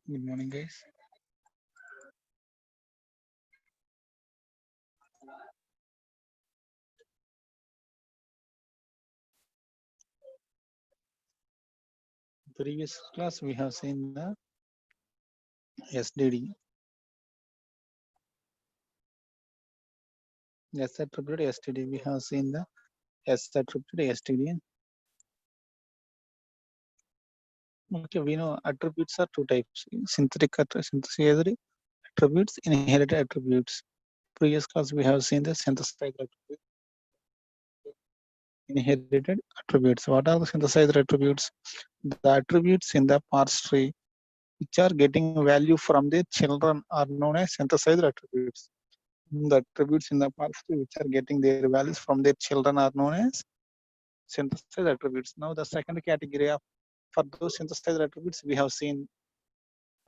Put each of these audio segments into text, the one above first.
Good morning, guys. Previous class we have seen the SDD. S attribute STD. We have seen the S attribute STD. Okay, we know attributes are two types: synthetic attributes, inherited attributes. Previous class we have seen the synthesized attributes, inherited attributes. What are the synthesized attributes? The attributes in the parse tree which are getting value from their children are known as synthesized attributes. The attributes in the parse tree which are getting their values from their children are known as synthesized attributes. Now the second category of for those synthesized attributes we have seen,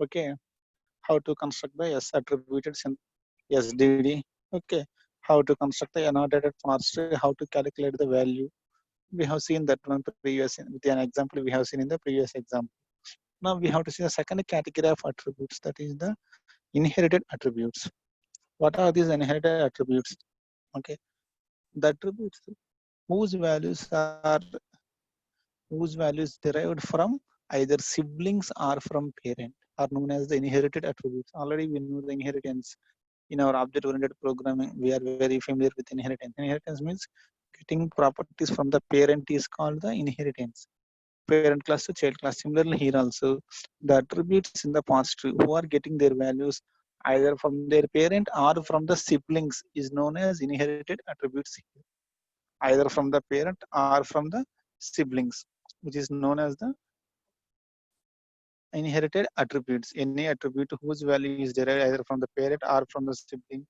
okay, how to construct the S attributed SDD, okay, how to construct the annotated parse tree, how to calculate the value. We have seen that one previous with an example we have seen in the previous example. Now we have to see the second category of attributes, that is the inherited attributes. What are these inherited attributes? Okay, the attributes whose values are derived from either siblings or from parent are known as the inherited attributes. Already we know the inheritance in our object-oriented programming. We are very familiar with inheritance. Inheritance means getting properties from the parent is called the inheritance. Parent class to child class. Similarly, here also the attributes in the past who are getting their values either from their parent or from the siblings is known as inherited attributes. Either from the parent or from the siblings, which is known as the inherited attributes. Any attribute whose value is derived either from the parent or from the sibling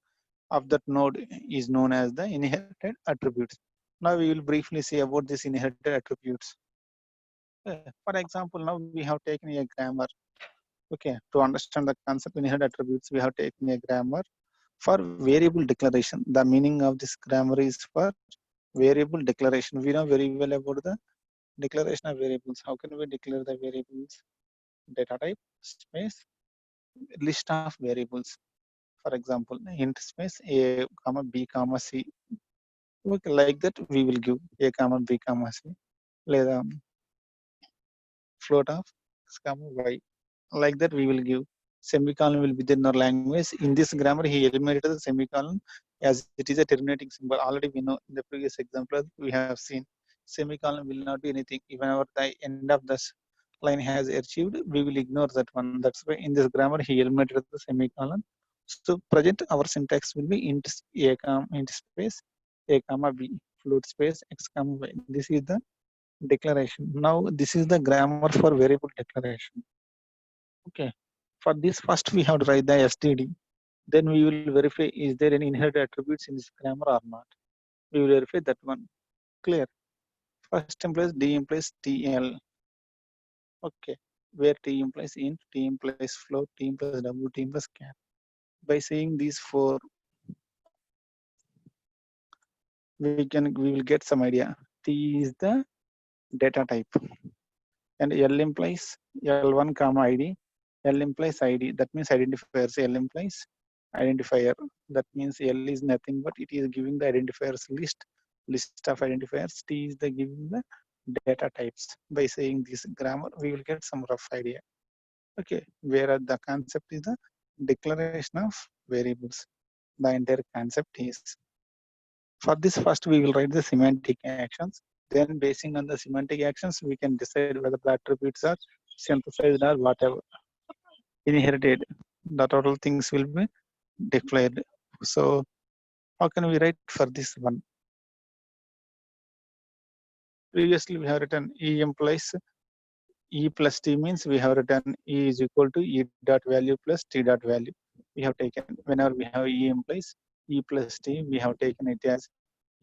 of that node is known as the inherited attributes. Now we will briefly see about these inherited attributes. For example, now we have taken a grammar. Okay, to understand the concept inherited attributes, we have taken a grammar for variable declaration. The meaning of this grammar is for variable declaration. We know very well about the declaration of variables. How can we declare the variables? Data type space list of variables. For example, int space a comma b comma c. Okay, like that we will give a comma b comma c. లేదా float of x comma y. Like that we will give semicolon will be there in our language. In this grammar he eliminated the semicolon as it is a terminating symbol. Already we know in the previous example we have seen semicolon will not be anything. Even at the end of this line has achieved, we will ignore that one. That's why in this grammar he eliminated the semicolon. So present our syntax will be int a comma int space a comma b float space x comma y. This is the declaration. Now this is the grammar for variable declaration. Okay. For this first we have to write the STD. Then we will verify is there any inherited attributes in this grammar or not. We will verify that one. Clear. First implies D implies TL. Okay. Where T implies int, T implies float, T implies W, T implies char. By saying these four, we will get some idea. T is the data type, and L implies L1 comma ID. L implies ID. That means identifiers. L implies identifier. That means L is nothing but it is giving the identifiers list of identifiers. T is the giving the data types. By saying this grammar, we will get some rough idea. Okay, whereas the concept is the declaration of variables. The entire concept is. For this, first we will write the semantic actions. Then, basing on the semantic actions, we can decide whether the attributes are synthesized or whatever inherited. The total things will be declared. So, how can we write for this one? Previously, we have written E implies E plus T means we have written E is equal to E dot value plus T dot value. We have taken whenever we have E implies E plus T, we have taken it as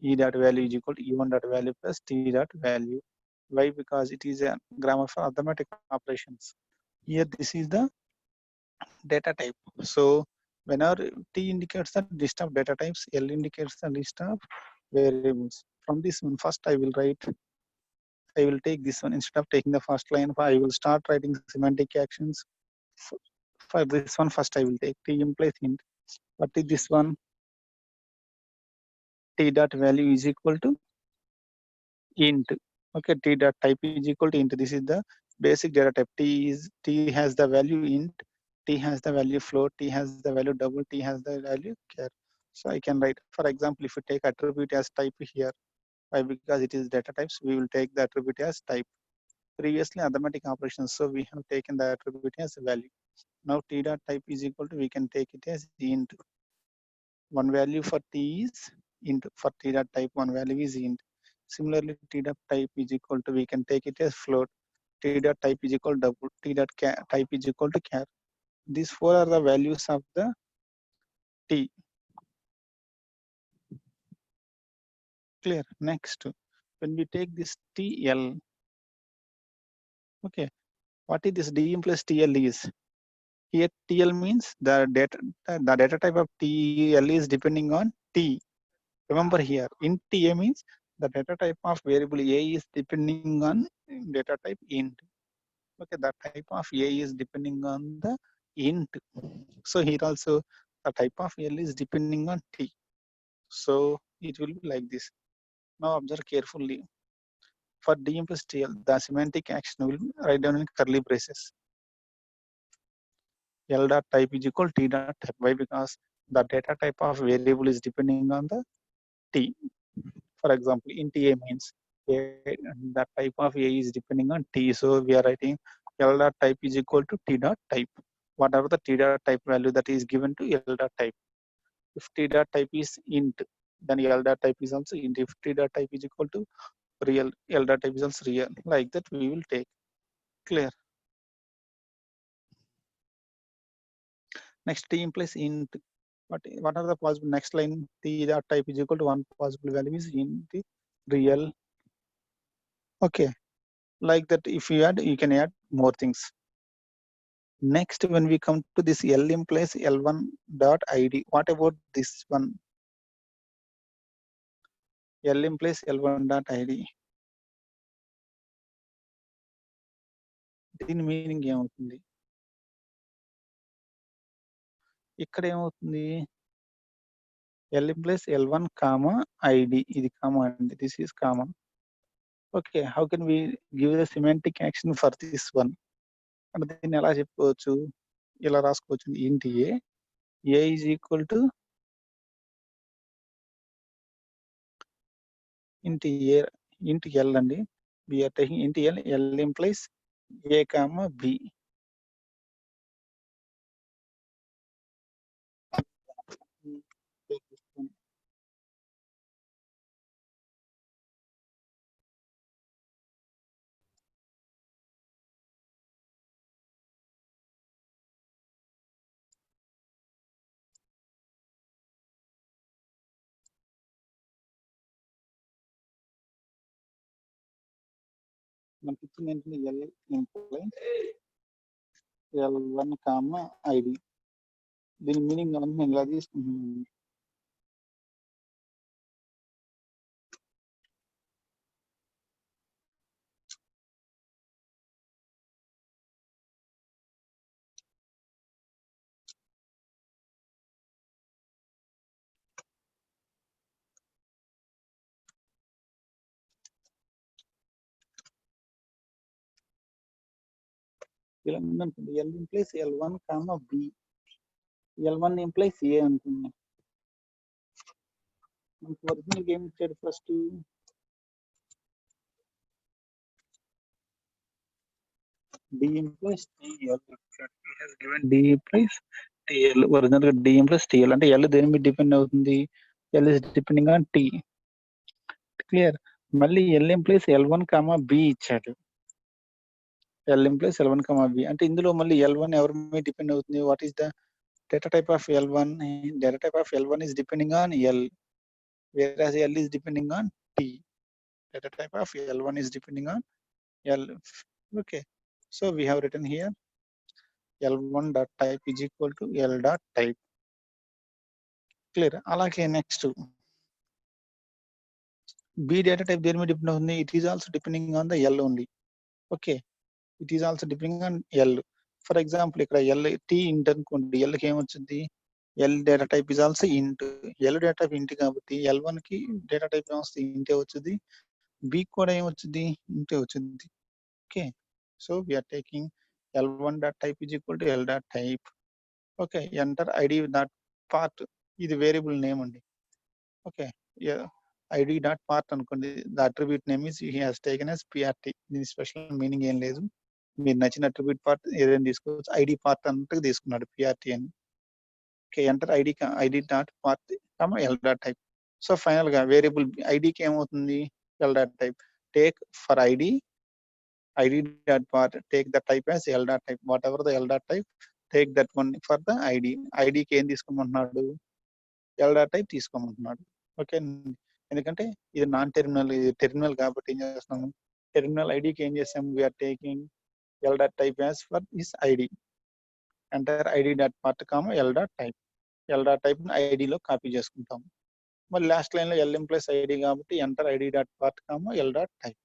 E dot value is equal to E1 dot value plus T dot value. Why? Because it is a grammar for arithmetic operations. Here, this is the data type. So, whenever T indicates the list of data types, L indicates the list of variables. From this one, first I will take this one instead of taking the first line. I will start writing semantic actions For this one, first I will take t implies int. What is this one? T dot value is equal to int. Okay, t dot type is equal to int. This is the basic data type. T has the value int, t has the value float, t has the value double, t has the value char. So I can write, for example, if you take attribute as type here, why? Because it is data types, we will take the attribute as type. Previously arithmetic operations, so we have taken the attribute as value. Now t dot type is equal to, we can take it as int. One value for t is int, for t dot type one value is int. Similarly, t dot type is equal to, we can take it as float. T dot type is equal to double. T dot type is equal to char. These four are the values of the t. Clear? Next, when we take this TL, okay, what is this d plus TL is? Here TL means the data type of TL is depending on t. Remember here, int A means the data type of variable A is depending on data type int. Okay, the type of A is depending on the int. So here also the type of L is depending on T. So it will be like this. Now observe carefully. For D plus TL, the semantic action will write down in curly braces. L dot type is equal to T dot type. Why? Because the data type of variable is depending on the T. For example, int A means the type of A is depending on T. So we are writing L dot type is equal to T dot type. Whatever the T dot type value that is given to L dot type. If T dot type is int, then L dot type is also int. If T dot type is equal to real, L dot type is also real. Like that we will take. Clear? Next, T implies int. What are the possible next line? T dot type is equal to one possible value is int real. Okay. Like that, if you add, you can add more things. Next, when we come to this L implies L1 dot ID, what about this one? L implies L1 dot ID. దీని meaning ఏమవుతుంది? ఇక్కడ ఏమవుతుంది? L implies L1 comma ID. ఇది comma అండి. This is comma. Okay, how can we give the semantic action for this one? అంటే దీన్ని ఎలా చెప్పుకోవచ్చు? ఇలా రాసుకోవచ్చు. int A is equal to int A, int L అండి. We are taking int L. L implies A comma B. మనకి ఇచ్చిన వెంటనే L implies L1 comma ID. దీని మీనింగ్ మనం ఇలా తీసుకుంటున్నాం. ఇలా ఉందనుకోండి. L implies L1 comma B. L1 implies A అనుకున్నాం. మనకి ఒరిజినల్ ఏం ఇచ్చాడు first? D implies TL. He has given D implies TL. Original గా D implies TL అంటే L దేని మీద డిపెండ్ అవుతుంది? L is depending on T. Clear? మళ్ళీ L implies L1 comma B ఇచ్చాడు. L implies L1 comma B అంటే ఇందులో మళ్ళీ L1 ఎవరి మీద డిపెండ్ అవుతుంది? What is the data type of L1? Data type of L1 is depending on L, whereas L is depending on T. Data type of L1 is depending on L. Okay, so we have written here L1 dot type is equal to L dot type. Clear? అలాగే next B data type దేని మీద depend అవుతుంది? It is also depending on the L only. Okay, it is also depending on L. For example ఇక్కడ L T ఇంట్ అనుకోండి, ఎల్కి ఏమొచ్చింది, L data type is also ఇంట్. L data type ఇంట్ కాబట్టి L1 కి డేటా టైప్ ఏమొస్తుంది, ఇంటే వచ్చింది. బి కూడా ఏమొచ్చింది, ఇంటే వచ్చింది. Okay, so we're taking L1 dot type is equal to L dot type. Okay, enter ID dot part, ఇది వేరియబుల్ నేమ్ అండి. ఓకే, ఐడి డాట్ పార్ట్ అనుకోండి, the attribute name is he has taken as PRT. దీని special meaning ఏం లేదు, మీరు నచ్చిన attribute part ఏదైనా తీసుకోవచ్చు. ఐడి పార్ట్ అన్నట్టుగా తీసుకున్నాడు పిఆర్టీ అని. Okay, enter ID dot part L dot type. So final గా వేరియబుల్ ఐడికి ఏమవుతుంది, L dot type. Take for ID dot part, take the type as L dot type. Whatever the L dot type, take that one for the ID. ఐడికి ఏం తీసుకోమంటున్నాడు, L dot type తీసుకోమంటున్నాడు. Okay, ఎందుకంటే ఇది non terminal, ఇది terminal కాబట్టి ఏం చేస్తున్నాము, terminal ఐడికి ఏం చేసాము, we are taking L dot type as for this ID. Enter ID dot part comma L dot type. L dot type ఐడిలో కాపీ చేసుకుంటాం. మరి లాస్ట్ లైన్ లో ఎల్ ఎంప్లాయిస్ ఐడి కాబట్టి enter ID dot part comma L dot type.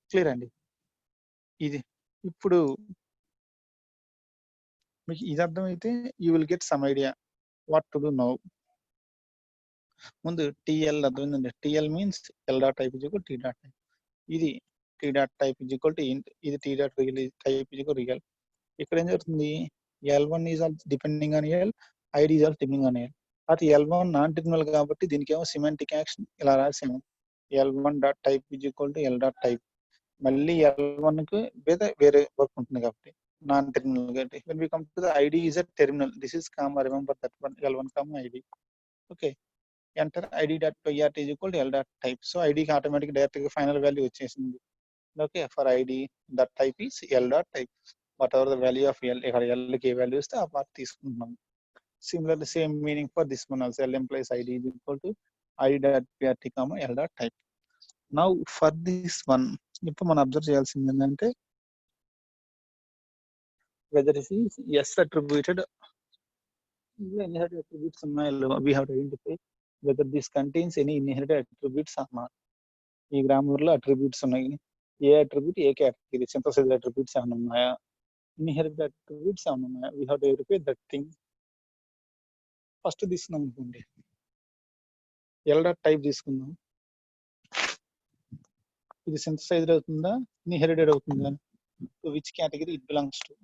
Clear అండి. ఇది ఇప్పుడు మీకు ఇది అర్థమైతే you will get some idea what to do now. ముందు టిఎల్ అర్థమైందండి. TL means L dot type is equal tea dot type. ఇది T dot type is equal to int, ఇది T dot real type is equal real. ఇక్కడ ఏం జరుగుతుంది, L1 is all depending on L, ID is all depending on L. అది L1 non terminal కాబట్టి దీనికి ఏమో semantic action ఇలా రాసాము, L1 dot type is equal to L dot type. మళ్ళీ L1 కి వేరే వర్క్ ఉంటుంది కాబట్టి నాన్ టెర్మినల్ కాబట్టి. when we come to the id is a terminal, this is comma, remember that one, L1 comma id. okay, enter id dot prt is equal to l dot type. so id కి automatic direct గా final value వచ్చేసింది. Okay, for ID that type is L dot type. Whatever the value of L, ఇక్కడ L కి ఏ value ఇస్తే ఆ part తీసుకుంటున్నాం. Similarly same meaning for this one also, L employees ID is equal to ID dot PRT comma L dot type. Now for this one ఇప్పుడు మనం observe చేయాల్సింది ఏంటంటే whether is S attributed, inherited attributes we have to identify whether this contains any inherited attributes or not. ఈ grammar లో attributes ఉన్నాయి, ఏ attribute ఏ category, synthesise attributes ఏమైనా ఉన్నాయా, inherited attributes ఏమైనా ఉన్నాయా, we have to verify that thing. First తీసుకున్నాం అనుకోండి, L dot type తీసుకుందాం. ఇది సింథసైజ్డ్ అవుతుందా, ఇన్హెరిటెడ్ అవుతుందా, to which category it belongs to.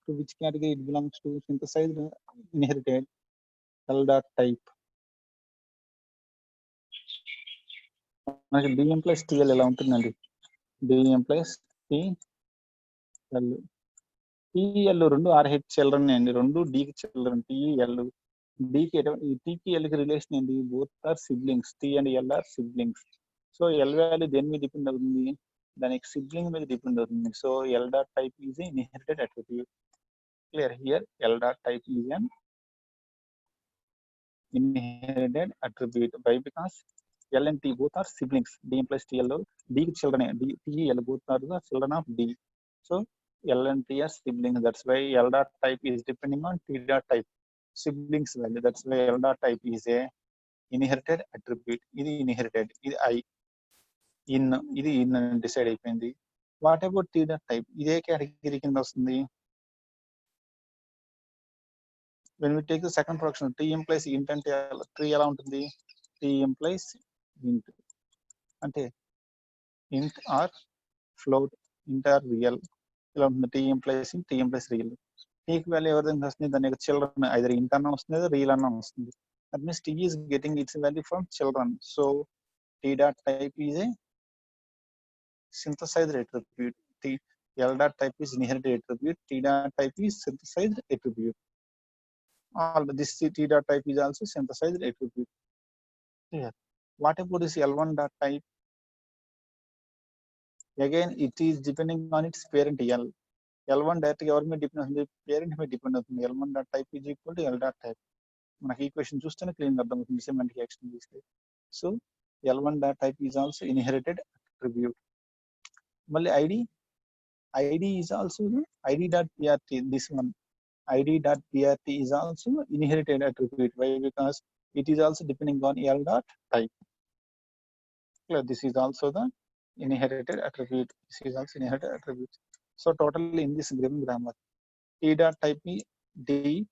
To which category it belongs to, synthesized, inherited, L dot type. మనకి DM plus TL ఎలా ఉంటుందండి, DM plus TL. TL రెండు ఆర్హెచ్ చిల్డ్రన్ అండి, రెండు డికి చిల్డ్రన్. టిఎల్ డికి, టికి ఎల్కి రిలేషన్ ఏంటి, both are siblings, T and L are siblings. So L value దేని మీద డిపెండ్ అవుతుంది, దానికి సిబ్లింగ్ మీద డిపెండ్ అవుతుంది. So L dot type is inherited attribute. Clear here, L dot type is an inherited attribute. Why? Because L and T both are siblings. D plus TL, D children, D, T, L both are the children of D. So L and T are siblings. That's why L dot type is depending on T dot type siblings value. That's why L dot type is a inherited attribute. This inherited. This I in decide అయిపోయింది. What about T dot type? ఇదే category కింద వస్తుంది. when we take the second fraction, t implies int అంటే tree ఎలా ఉంటుంది, t implies int అంటే int or float, int or real ఇలా ఉంటుంది. t implies int, t implies real. t కి వాల్యూ ఎవరిదైనా వస్తుంది, దాని యొక్క చిల్డ్రన్ ఐదర్ int అన్న వస్తుంది, రియల్ అన్న వస్తుంది. That means t is getting its value from children. so t dot type is a synthesized attribute. t L dot type is inherited attribute, t dot type is synthesized attribute. All this t dot type is also synthesized attribute. Clear. What about this L1 dot type? Again, it is depending on its parent L. L1 dot may depend on the parent, may depend on the L1 dot type is equal to L dot type. మనకి equation చూస్తేనే clean అర్థమవుతుంది symmetric action చేస్తే. So L1 dot type is also inherited attribute. మళ్ళీ ID is also ID dot PRT. This one ID dot PRT is also inherited attribute. Why? Because it is also depending on L dot type. This is also the inherited attribute. This is also inherited attribute. So totally in this given grammar, T dot type is D,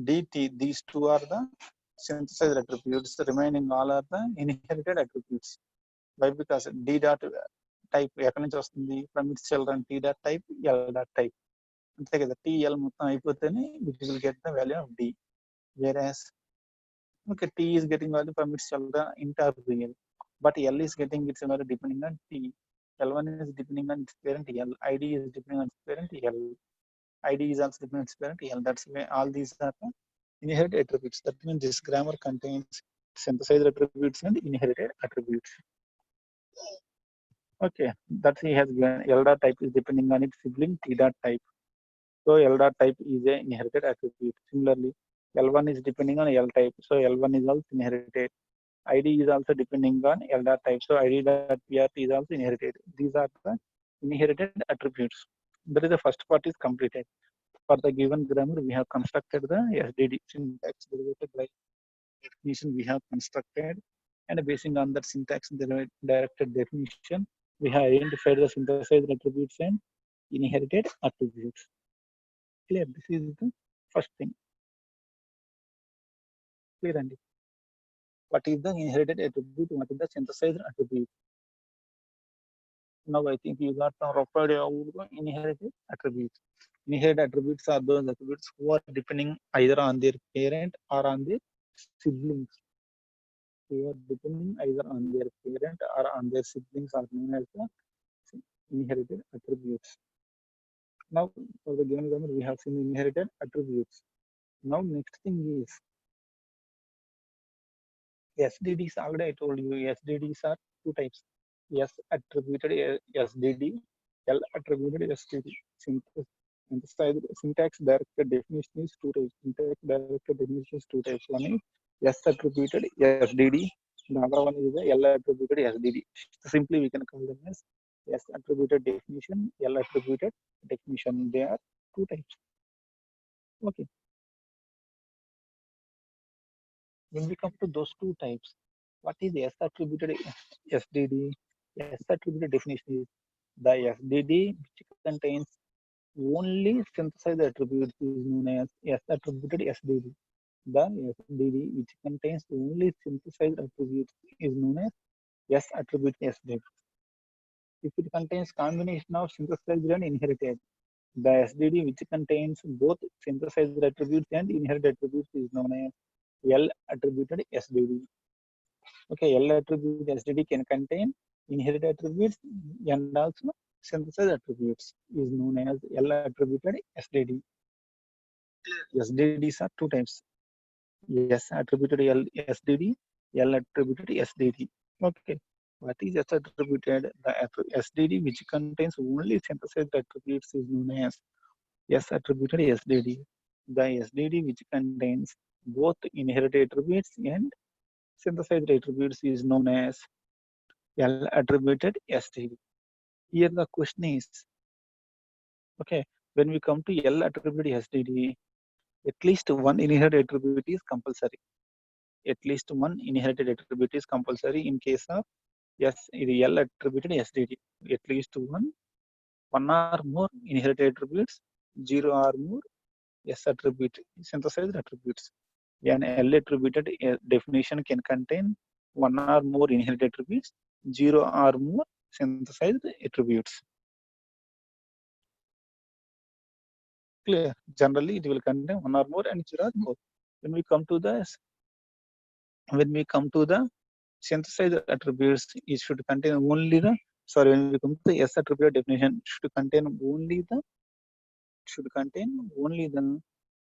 DT. These two are the synthesized attributes. The remaining all are the inherited attributes. Why? Because D dot type ఎక్కడి నుంచి వస్తుంది from its children T dot type L dot type అంతే కదా TL మొత్తం అయిపోతేనే it will get the value of D, whereas okay T is getting value from its children int or real, but L is getting its value depending on T. L1 is depending on its parent L, ID is depending on its parent L, ID is also depending on its parent L. That's why all these are the inherited attributes. That means this grammar contains synthesized attributes and inherited attributes. Okay, that he has given L dot type is depending on its sibling T dot type. So L dot type is a inherited attribute. Similarly, L1 is depending on L type. So L1 is also inherited. ID is also depending on L dot type. So ID dot PRT is also inherited. These are the inherited attributes. That is the first part is completed. For the given grammar, we have constructed the SDD, syntax derivative like definition we have constructed, and based on that syntax directed definition, we have identified the synthesized attributes and inherited attributes. Clear? This is the first thing. Clear, Andy? What is the inherited attribute? What is the synthesized attribute? Now I think you got the rough idea of the inherited attributes. Inherited attributes are those attributes who are depending either on their parent or on their siblings. Who are depending either on their parent or on their siblings are known as the inherited attributes. Now for the given grammar, we have seen inherited attributes. Now next thing is SDDs. Already I told you SDDs are two types. S attributed SDD, L attributed SDD. Syntax directed definition is two types. Syntax directed definition is two types. One is S attributed SDD. The other one is the L attributed SDD. Simply we can call them as S attributed definition, L attributed definition. They are two types. Okay. When we come to those two types, what is S attributed SDD? S attributed definition is the SDD which contains only synthesized attributes is known as S attributed SDD. The SDD which contains only synthesized attributes is known as S attributed SDD. If it contains combination of synthesized and inherited, the SDD which contains both synthesized attributes and inherited attributes is known as L attributed SDD. Okay, L attribute SDD can contain inherited attributes and also synthesized attributes is known as L attributed SDD. SDDs are two types. S attributed SDD, L attributed SDD. Okay, what is S attributed? The SDD which contains only synthesized attributes is known as S attributed SDD. The SDD which contains both inherited attributes and synthesized attributes is known as L attributed SDD. Here the question is, okay, when we come to L attributed SDD, at least one inherited attribute is compulsory. At least one inherited attribute is compulsory in case of L attributed SDD. At least one or more inherited attributes, 0 or more S attribute, synthesized attributes. An L attributed definition can contain one or more inherited attributes, 0 or more synthesized attributes. Clear? Generally, it will contain one or more and 0 or more. When we come to the synthesized attributes, it should contain only the when we come to the S attribute definition, should contain only the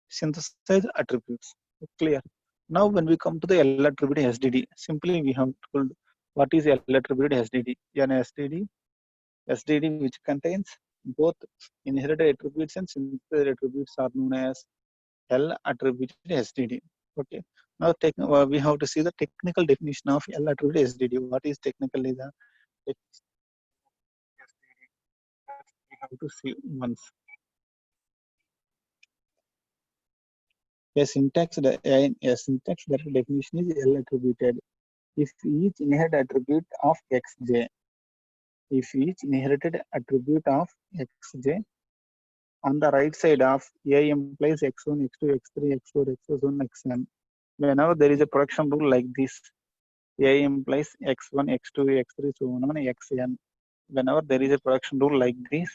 synthesized attributes. Clear? Now when we come to the L attribute SDD, simply we have told what is L attribute SDD. An SDD which contains both inherited attributes and synthesized attributes are known as L attributed SDD. Okay. Now we have to see the technical definition of L attributed SDD. What is technically the SDD? We have to see once. A syntax definition is L attributed if each inherited attribute of Xj if each inherited attribute of xj on the right side of A implies x1, x2, x3, x4, x1, xn. Whenever there is a production rule like this, A implies x1, x2, x3, so on, xn. Whenever there is a production rule like this,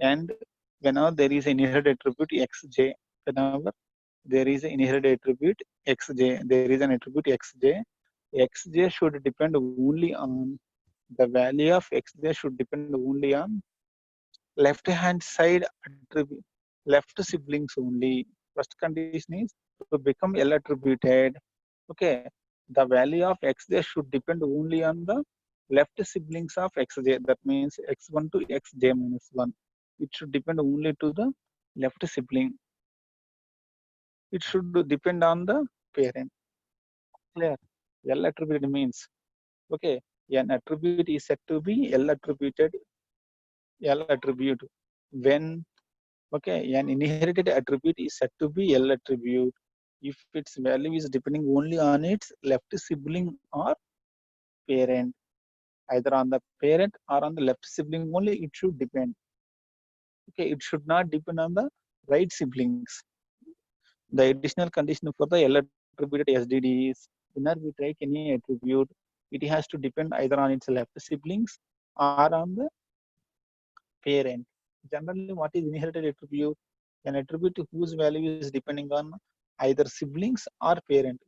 and whenever there is an inherited attribute xj, whenever there is an inherited attribute xj, there is an attribute xj, xj should depend only on the value of xj should depend only on left hand side attribute, left siblings only. First condition is to become L attributed. Okay, the value of xj should depend only on the left siblings of xj. That means x1 to xj minus 1. It should depend only to the left sibling. It should depend on the parent. Clear? L attributed means, okay, an attribute is said to be L attributed, L attribute when, okay, an inherited attribute is said to be L attribute if its value is depending only on its left sibling or parent. Either on the parent or on the left sibling only it should depend. Okay, it should not depend on the right siblings. The additional condition for the L attributed SDD is whenever we take any attribute, it has to depend either on its left siblings or on the parent. Generally, what is inherited attribute? An attribute whose value is depending on either siblings or parent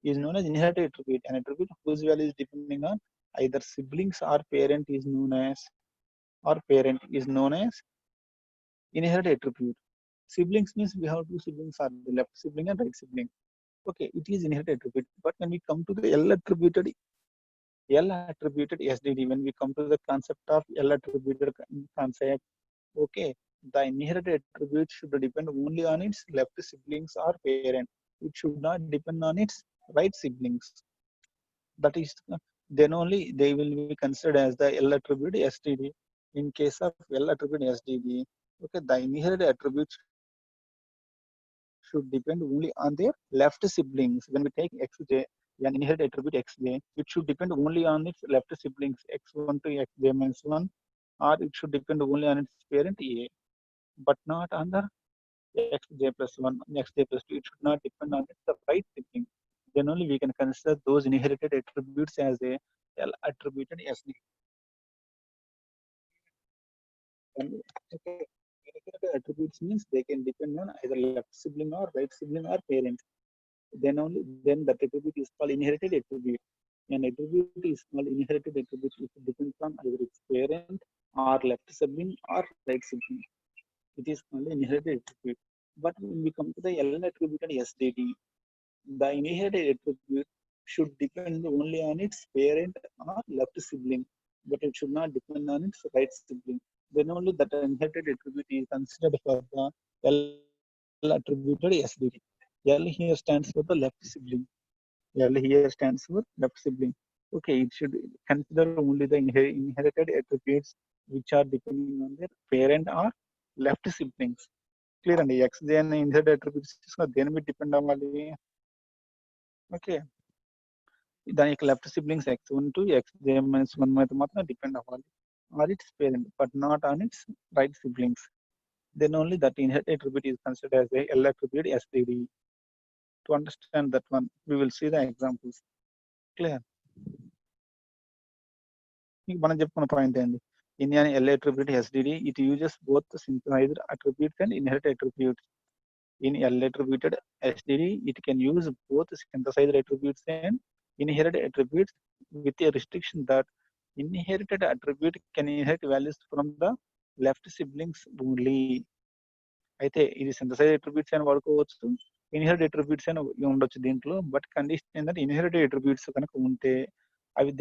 is known as inherited attribute. An attribute whose value is depending on either siblings or parent is known as, or parent is known as inherited attribute. Siblings means we have two siblings are the left sibling and right sibling. Okay, it is inherited attribute. But when we come to the L attributed SDD, when we come to the concept of L attributed concept, okay, the inherited attribute should depend only on its left siblings or parent. It should not depend on its right siblings. That is, then only they will be considered as the L attribute STD. In case of L attribute STD, okay, the inherited attributes should depend only on their left siblings. When we take xj, an inherited attribute xj, it should depend only on its left siblings x1 to xj minus 1, or it should depend only on its parent a, but not on the xj plus 1, xj plus 2. It should not depend on its the right sibling. Then only we can consider those inherited attributes as a L attributed SD. And okay, inherited attributes means they can depend on either left sibling or right sibling or parent. Then that attribute is called inherited attribute. An attribute is called inherited attribute if it depends on either its parent or left sibling or right sibling. It is called inherited attribute. But when we come to the L attributed SDD, the inherited attribute should depend only on its parent or left sibling, but it should not depend on its right sibling. Then only that inherited attribute is considered for the L attributed SDD. L here stands for the left sibling. L here stands for left sibling. Okay, it should consider only the inherited attributes which are depending on their parent or left siblings. Clear and xj and inherited attributes దేని మీద depend అవ్వాలి? Okay, దాని యొక్క left siblings x1 to xj minus 1 మీద మాత్రం depend అవ్వాలి, or its parent, but not on its right siblings. Then only that inherited attribute is considered as a L attribute SDD. To understand that one, we will see the examples. Clear? మీకు మనం చెప్పుకున్న point ఏంటి? In an L attribute SDD, it uses both the synthesized attributes and inherited attributes. In L attributed SDD, it can use both synthesized attributes and inherited attributes with a restriction that inherited attribute can inherit values from the left siblings only. అయితే ఇది synthesise attributes అని వాడుకోవచ్చు, inherit attributes అని ఉండొచ్చు దీంట్లో. But condition ఏంటంటే inherited attributes కనుక ఉంటే అవి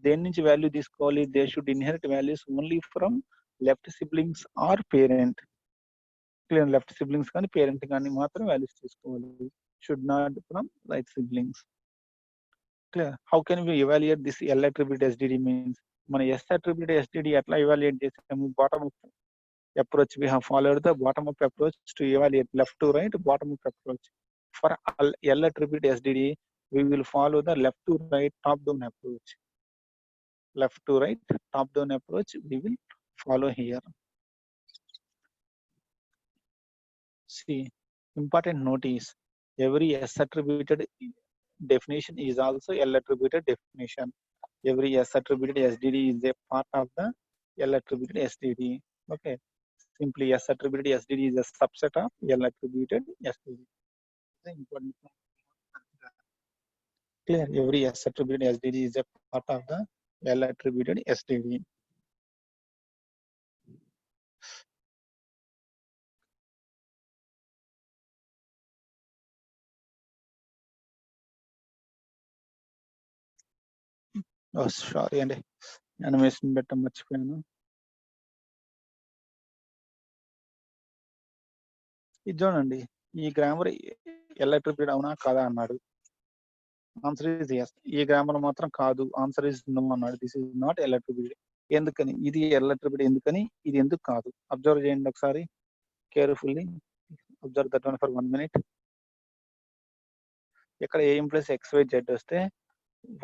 దేని నుంచి వాల్యూ తీసుకోవాలి? They should inherit values only from left siblings or parent. Left siblings కానీ పేరెంట్ కానీ మాత్రం వాల్యూస్ తీసుకోవాలి, should not from right siblings. Clear? How can we evaluate this L attribute SDD means? మన ఎస్ అట్రిబ్యూట్ ఎస్డిడి ఎట్లా evaluate చేసాము? Bottom up approach. We have followed the bottom up approach to evaluate left to right bottom up approach. For L attribute SDD, we will follow the left to right top down approach. left to right, top down approach we will follow here. See, important notice, every S attributed definition is also L attributed definition. Every S attributed SDD is a part of the L attributed SDD. Okay. Simply S attributed SDD is a subset of L attributed SDD. Important. Clear. Every S attributed SDD is a part of the L attributed SDD. Oh, sorry అండి, animation పెట్టడం మర్చిపోయాను. ఇది చూడండి, ఈ grammar L attribute అవునా కాదా అన్నాడు. Answer is yes. ఈ గ్రామర్ మాత్రం కాదు, ఆన్సర్ ఇస్ నో అన్నాడు. This is not L attribute. ఎందుకని ఇది ఎల్ అట్రిబ్యూట్, ఎందుకని ఇది ఎందుకు కాదు? అబ్జర్వ్ చేయండి ఒకసారి carefully. Observe that one for 1 minute. ఇక్కడ A implies X Y Z వస్తే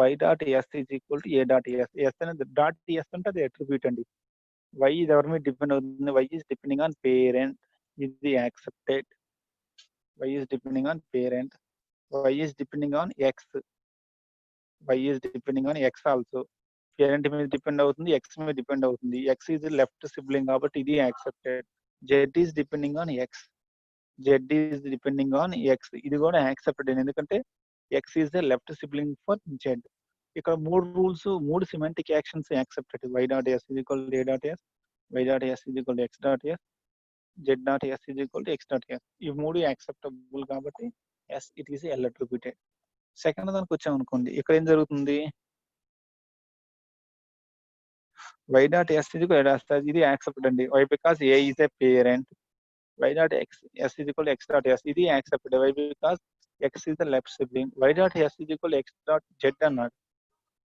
y dot S is equal to A dot S. S అనేది డాట్ ఎస్ అంటే అది అట్రిబ్యూట్ అండి. y ఇది ఎవరి మీద డిపెండ్ అవుతుంది? y is depending on parent. ఇది accepted. y is depending on parent. y is depending on x. y is depending on x also. Parent మీద డిపెండ్ అవుతుంది, x మీద డిపెండ్ అవుతుంది. x ఈజ్ లెఫ్ట్ సిబ్లింగ్ కాబట్టి ఇది accepted. z is depending on x. z is depending on x. ఇది కూడా accepted, ఎందుకంటే x is the left sibling for z. ఇక్కడ 3 rules, 3 semantic actions accepted. y dot s is equal to a dot s, y dot s is equal to x dot s, z dot s is equal to x dot s. ఈ 3 acceptable కాబట్టి s it is L attributed. Second దానికి వచ్చాం అనుకోండి, ఇక్కడ ఏం జరుగుతుంది? y dot s is equal to ఇది accepted అండి. y because a is a parent. y dot x s is equal to x dot s. ఇది accepted. y because x is the left sibling. y dot s is equal to x dot z అన్నాడు.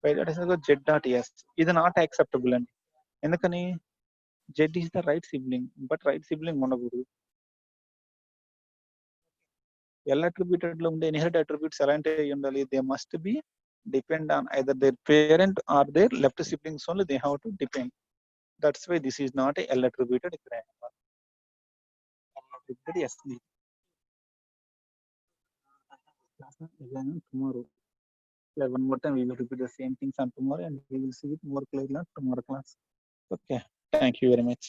y dot s is equal to z dot s. ఇది not acceptable అండి. ఎందుకని? z is the right sibling, but right sibling ఉండకూడదు. L attributed లో ఉండే inherit attributes ఎలాంటి ఉండాలి? They must be depend on either their parent or their left siblings only. They have to depend. That's why this is not a L attributed grammar. Yes. Again tomorrow. Yeah, one more time we will repeat the same things on tomorrow and we will see it more clearly on tomorrow class. Okay. Thank you very much.